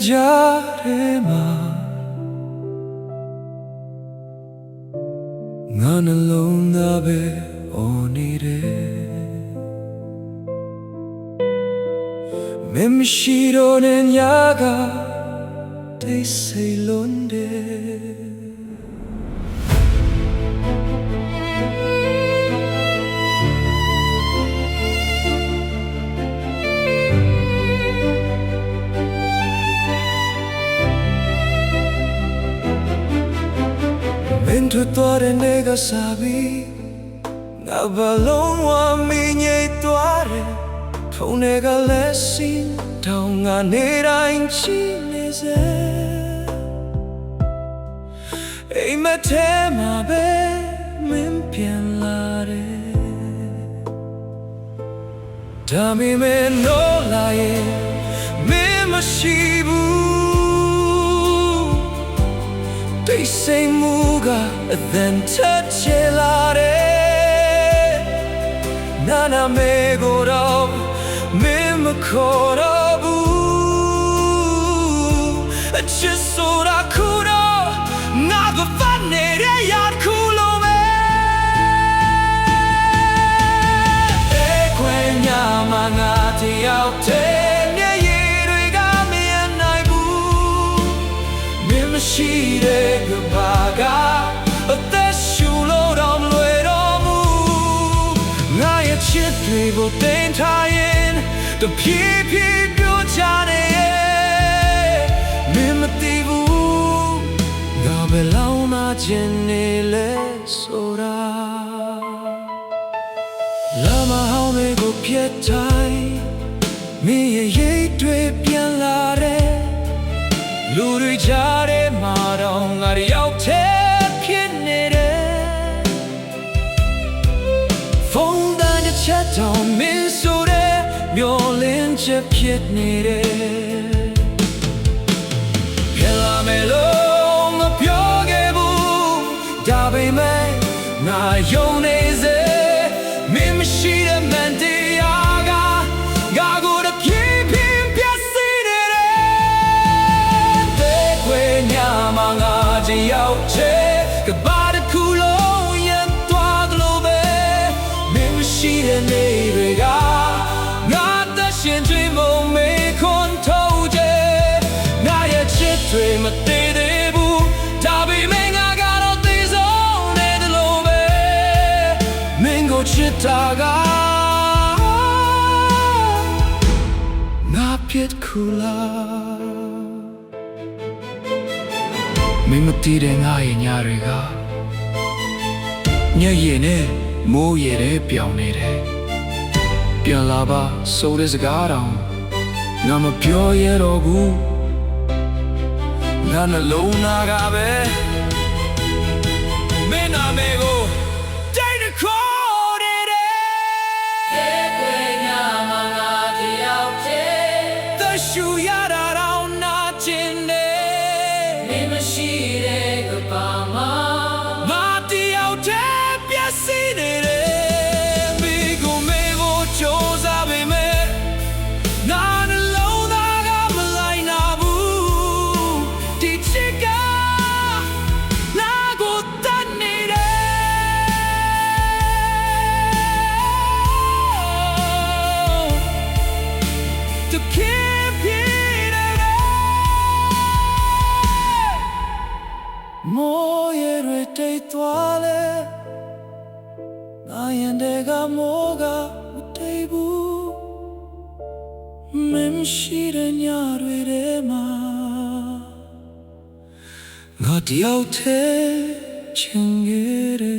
ကြားထဲမှာငါနှလုံးသားပဲအော်နေတယ်မင်းမရှိတော့တဲ့ညကတိတ်ဆိတ်လွန်တယ်မင်းတို့တော်တဲ့နေကစားပြီးငါဘလုံးဝမင်းငြိမ်သွားတယ်ထုံနေကလည်းစင်းတောင်းငါနေတိုင်းချီနေစေအိမ်မထဲမှာပဲမင်းပြန်လာတယ်ဒါပေမဲ့နိုးလာရင်မင်းမရှိဘူးတိတ်ဆိတ်မှုကအသံထချေလာတယ်နာနာမေကိုတော့မင်းမခေါ်တော့ဘူးအချစ်ဆိုတာခုတော့ငါကဖတ်နေတဲ့ရခုလုံးပဲခွေညမှာငါတယောက်တည်းမျက်ရည်တွေကမရနိုင်ဘူးမင်းမရှိတဲ့ကဘာကအသက်ရှူလို့တော့မလွယ်တော့ဘူးငါရဲ့ချစ်တွေကိုတင်ထားရင်တဖြည်းဖြည်းပြောချနေရဲ့မင်းမသိဘူးငါဘယ်လောက်မှချင်နေလဲဆိုတာလာမဟောင်းတွေကိုပြတ်တိုင်းမင်းရဲ့ရိတ်တွေပြန်လာတဲ့လူတွေကြားထဲမှာတော့ငါရောက်တဲ့ဖြစ်နေတယ်ဖုန်းတန်းတစ်ချက်တော့မင်းဆိုတဲ့မျောလင်းချက်ဖြစ်နေတယ်ပြန်လာမယ်လို့မပြောခဲ့ဘူးဒါပေမဲ့ငါယုံနေစေမင်းမရှိတဲ့မန်တရားကငါကိုတဖြည်းဖြည်းပြတ်စီနေတယ်တဲ့ခွေညမှာငါတယောက်ချေကဘာတစ်ခုလုံးရန်သွားသလိုပဲမင်းမရှိတဲ့နေတွေကငါသက်ရှင်dreamမေခွန်ထုတ်တယ်ငါရဲ့ချစ်တွေမသေးသေးဘူးဒါပေမဲ့ငါကတော့သေဆုံးနေတယ်လို့ပဲမင်းကိုချစ်တာကငါဖြစ်ခုလားမင်းမတည်တဲ့ငါရဲ့ညတွေကညရည်နဲ့မိုးရည်တဲ့ပြောင်းနေတယ်ပြန်လာပါဆိုတဲ့စကားတောင်ငါမပြောရတော့ဘူးငါနှလုံးသားကပဲမင်းနာမည်ကိုတိုင်းတစ်ခေါ်နေတယ်ခွေညမှာငါတယောက်တည်းသရှူရတာတော့နာကျင်နေမင်းမရှိတဲ့ကဘာမှာငါတယောက်တည်းပြည့်စည်နေတယ်မိုးရတွေတိတ်သွားလဲငါရင်တွေကမိုးကမတိတ်ဘူးမင်းရှိတဲ့ညတွေထဲမှာငါတယောက်တည်းချင်ခဲ့တယ်